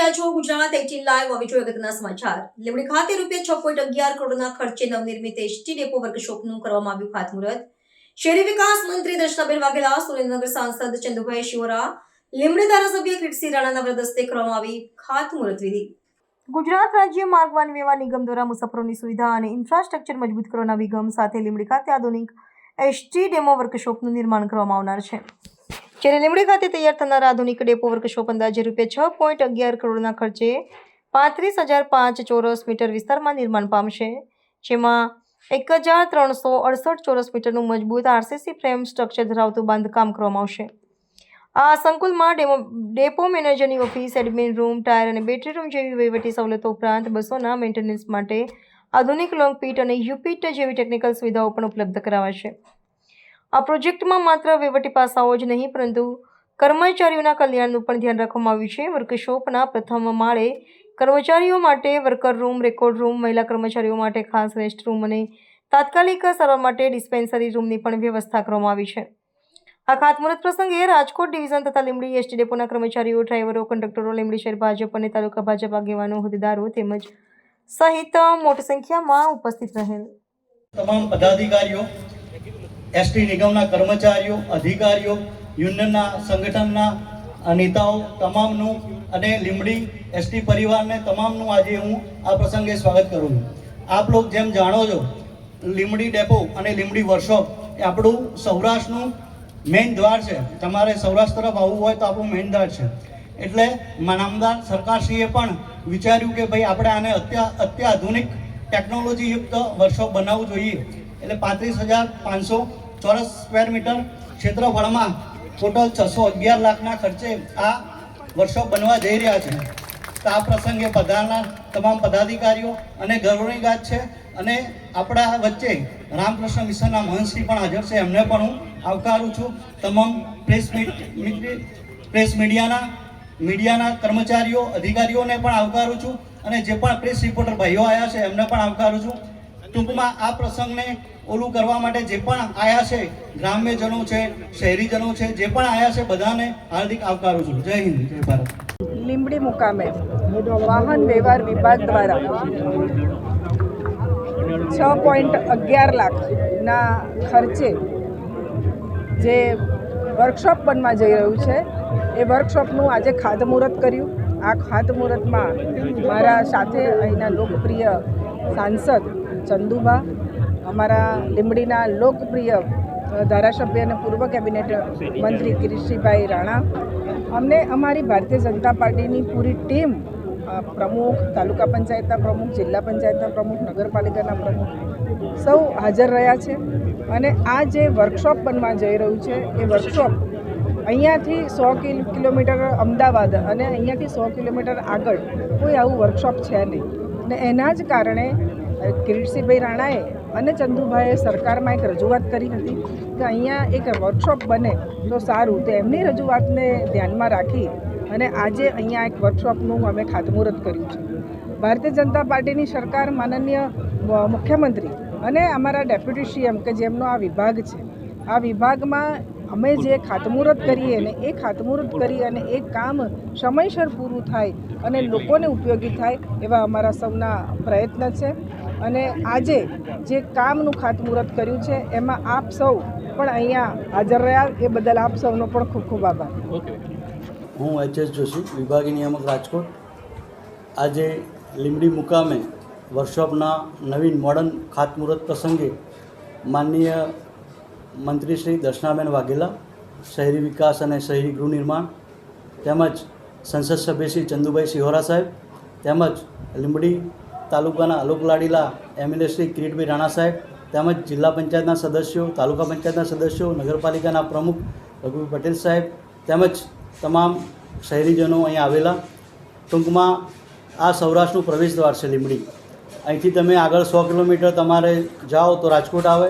રહ્યા છો ગુજરાત 18 લાઈવ હવે જોઈએ અગત્યના સમાચાર. લીંબડી ખાતે ₹6.11 કરોડના ખર્ચે નવનિર્મિત એસટી ડેપો વર્કશોપનું કરવામાં આવ્યું ખાતમુહૂર્ત. શહેરી વિકાસ મંત્રી દર્શનાબેન વાઘેલા, સુરેન્દ્રનગર સાંસદ ચંદુભાઈ શિવરા, લીંબડી ધારાસભ્ય કીર્તિસિંહ રાણાના વરદ હસ્તે કરવામાં આવી ખાતમુહૂર્ત વિધિ. ગુજરાત રાજ્ય માર્ગ વાહન વ્યવહાર નિગમ દ્વારા મુસાફરોની સુવિધા અને ઇન્ફ્રાસ્ટ્રક્ચર મજબૂત કરવાના અભિગમ સાથે લીંબડી ખાતે આધુનિક એસટી ડેપો વર્કશોપનું નિર્માણ કરવામાં આવનાર છે. જ્યારે લીંબડી ખાતે તૈયાર થનાર આધુનિક ડેપો વર્કશોપ અંદાજે ₹6.11 કરોડના ખર્ચે 35,005 ચોરસ મીટર વિસ્તારમાં નિર્માણ પામશે, જેમાં 1,368 ચોરસ મીટરનું મજબૂત આરસીસી ફ્રેમ સ્ટ્રક્ચર ધરાવતું બાંધકામ કરવામાં આવશે. આ સંકુલમાં ડેપો મેનેજરની ઓફિસ, એડમિન રૂમ, ટાયર અને બેટરી રૂમ જેવી વહીવટી સવલતો ઉપરાંત બસોના મેન્ટેનન્સ માટે આધુનિક લોંગ પીટ અને યુ-પીટ જેવી ટેકનિકલ સુવિધાઓ પણ ઉપલબ્ધ કરાવાશે. આ પ્રોજેક્ટમાં માત્ર વહીવટી પાસાઓ જ નહીં પરંતુ કર્મચારીઓના કલ્યાણનું પણ ધ્યાન રાખવામાં આવ્યું છે. વર્કશોપના પ્રથમ માળે કર્મચારીઓ માટે વર્કર રૂમ, રેકોર્ડ રૂમ, મહિલા કર્મચારીઓ માટે ખાસ રેસ્ટ રૂમ અને તાત્કાલિક સારવાર માટે ડિસ્પેન્સરી રૂમની પણ વ્યવસ્થા કરવામાં આવી છે. આ ખાતમુહૂર્ત પ્રસંગે રાજકોટ ડિવિઝન તથા લીંબડી એસટી ડેપોના કર્મચારીઓ, ડ્રાઈવરો, કંડક્ટરો, લીંબડી શહેર ભાજપ અને તાલુકા ભાજપ આગેવાનો, હોદ્દેદારો તેમજ સહિત મોટી સંખ્યામાં ઉપસ્થિત રહેલ તમામ પદાધિકારીઓ, એસટી નિગમના કર્મચારીઓ, અધિકારીઓ, યુનિયનના સંગઠનના નેતાઓ તમામનું અને લીંબડી એસટી પરિવારને તમામનું આજે હું આ પ્રસંગે સ્વાગત કરું છું. આપ લોકો જેમ જાણો છો, લીંબડી ડેપો અને લીંબડી વર્કશોપ એ આપણું સૌરાષ્ટ્રનું મેઇન દ્વાર છે. તમારે સૌરાષ્ટ્ર તરફ આવવું હોય તો આપણું મેઇન દ્વાર છે. એટલે નામદાર સરકારશ્રીએ પણ વિચાર્યું કે ભાઈ આપણે આને અત્યાધુનિક ટેકનોલોજીયુક્ત વર્કશોપ બનાવવું જોઈએ. એટલે 35,500 ચોરસ સ્ક્વેર મીટર ક્ષેત્રફળમાં ટોટલ 611 લાખના ખર્ચે આ વર્કશોપ બનવા જઈ રહ્યા છે. તો આ પ્રસંગે પધારનાર તમામ પદાધિકારીઓ અને ગૌરવની વાત છે. અને આપણા વચ્ચે રામકૃષ્ણ મિશનના મહંતશ્રી પણ હાજર છે, એમને પણ હું આવકારું છું. તમામ પ્રેસ મીડિયાના કર્મચારીઓ, અધિકારીઓને પણ આવકારું છું. અને જે પણ પ્રેસ રિપોર્ટર ભાઈઓ આવ્યા છે એમને પણ આવકારું છું. ટૂંકમાં આ પ્રસંગને ઓલું કરવા માટે જે પણ આવ્યા છે, ગ્રામ્યજનો છે, શહેરીજનો છે, જે પણ આવ્યા છે બધાને હાર્દિક આવકારું છું. જય હિન્દ, જય ભારત. લીંબડી મુકામે વાહન વ્યવહાર વિભાગ દ્વારા 6.11 લાખના ખર્ચે જે વર્કશોપ બનવા જઈ રહ્યું છે એ વર્કશોપનું આજે ખાતમુહૂર્ત કર્યું. આ ખાતમુહૂર્તમાં મારા સાથે અહીંના લોકપ્રિય સાંસદ ચંદુભા, અમારા લીંબડીના લોકપ્રિય ધારાસભ્ય અને પૂર્વ કેબિનેટ મંત્રી કીર્તિસિંહભાઈ રાણા, અમને અમારી ભારતીય જનતા પાર્ટીની પૂરી ટીમ, પ્રમુખ, તાલુકા પંચાયતના પ્રમુખ, જિલ્લા પંચાયતના પ્રમુખ, નગરપાલિકાના પ્રમુખ સૌ હાજર રહ્યા છે. અને આ જે વર્કશોપ બનવા જઈ રહ્યું છે એ વર્કશોપ અહીંયાથી 100 કિલોમીટર અમદાવાદ અને અહીંયાથી 100 કિલોમીટર આગળ કોઈ આવું વર્કશોપ છે નહીં. અને એના જ કારણે કીર્તિસિંહભાઈ રાણાએ અને ચંદુભાઈએ સરકારમાં એક રજૂઆત કરી હતી કે અહીંયા એક વર્કશોપ બને તો સારું. તો એમની રજૂઆતને ધ્યાનમાં રાખી અને આજે અહીંયા એક વર્કશોપનું અમે ખાતમુહૂર્ત કર્યું છે. ભારતીય જનતા પાર્ટીની સરકાર, માનનીય મુખ્યમંત્રી અને અમારા ડેપ્યુટી સીએમ કે જેમનો આ વિભાગ છે, આ વિભાગમાં અમે જે ખાતમુહૂર્ત કરીએ ને એ ખાતમુહૂર્ત કરી અને એ કામ સમયસર પૂરું થાય અને લોકોને ઉપયોગી થાય એવા અમારા સૌના પ્રયત્ન છે. અને આજે જે કામનું ખાતમુહૂર્ત કર્યું છે એમાં આપ સૌ પણ અહીંયા હાજર રહ્યા, એ બદલ આપ સૌનો પણ ખૂબ ખૂબ આભાર. હું એચ.એસ. જોશી, વિભાગીય નિયામક, રાજકોટ. આજે લીંબડી મુકામે વર્કશોપના નવીન મોડર્ન ખાતમુહૂર્ત પ્રસંગે માનનીય મંત્રી શ્રી દર્શનાબેન વાઘેલા, શહેરી વિકાસ અને શહેરી ગૃહ નિર્માણ, તેમજ સંસદ સભ્ય શ્રી ચંદુભાઈ શિહોરા સાહેબ, તેમજ લીંબડી તાલુકાના અલોકલાડીલા એમએલએ શ્રી કિરીટભાઈ રાણા સાહેબ, તેમજ જિલ્લા પંચાયતના સદસ્યો, તાલુકા પંચાયતના સદસ્યો, નગરપાલિકાના પ્રમુખ રઘુભાઈ પટેલ સાહેબ, તેમજ તમામ શહેરીજનો અહીંયા આવેલા. ટૂંકમાં આ સૌરાષ્ટ્રનું પ્રવેશ દ્વાર છે લીંબડી. અહીંથી તમે આગળ 100 કિલોમીટર તમારે જાઓ તો રાજકોટ આવે,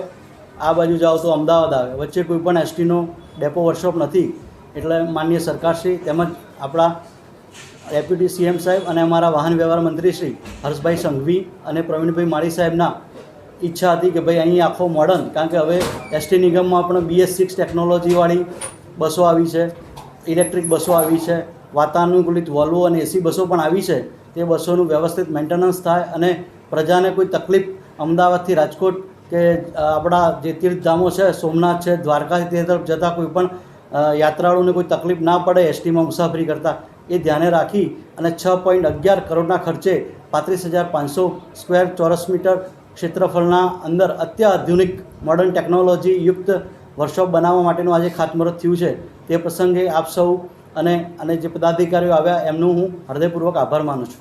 આ બાજુ જાઓ તો અમદાવાદ આવે. વચ્ચે કોઈ પણ એસટીનો ડેપો વર્કશોપ નથી. એટલે માનનીય સરકારશ્રી તેમજ આપણા ડેપ્યુટી સીએમ સાહેબ અને અમારા વાહન વ્યવહાર મંત્રી શ્રી હર્ષભાઈ સંઘવી અને પ્રવીણભાઈ માળી સાહેબના ઈચ્છા હતી કે ભાઈ અહીં આખો મોડર્ન, કારણ કે હવે એસટી નિગમમાં પણ BS6 ટેકનોલોજીવાળી બસો આવી છે, ઇલેક્ટ્રિક બસો આવી છે, વાતાનુકૂલિત વોલ્વો અને એસી બસો પણ આવી છે. તે બસોનું વ્યવસ્થિત મેન્ટેનન્સ થાય અને પ્રજાને કોઈ તકલીફ અમદાવાદથી રાજકોટ કે આપણા જે તીર્થધામો છે, સોમનાથ છે, દ્વારકાથી તે તરફ જતા કોઈ પણ યાત્રાળુઓને કોઈ તકલીફ ના પડે એસટીમાં મુસાફરી કરતાં, એ ધ્યાને રાખી અને 6.11 કરોડના ખર્ચે 35,500 સ્ક્વેર ચોરસ મીટર ક્ષેત્રફળના અંદર અત્યાધુનિક મોડર્ન ટેકનોલોજી યુક્ત વર્કશોપ બનાવવા માટેનું આજે ખાતમુહૂર્ત થયું છે. તે પ્રસંગે આપ સૌ અને જે પદાધિકારીઓ આવ્યા એમનું હું હૃદયપૂર્વક આભાર માનું છું.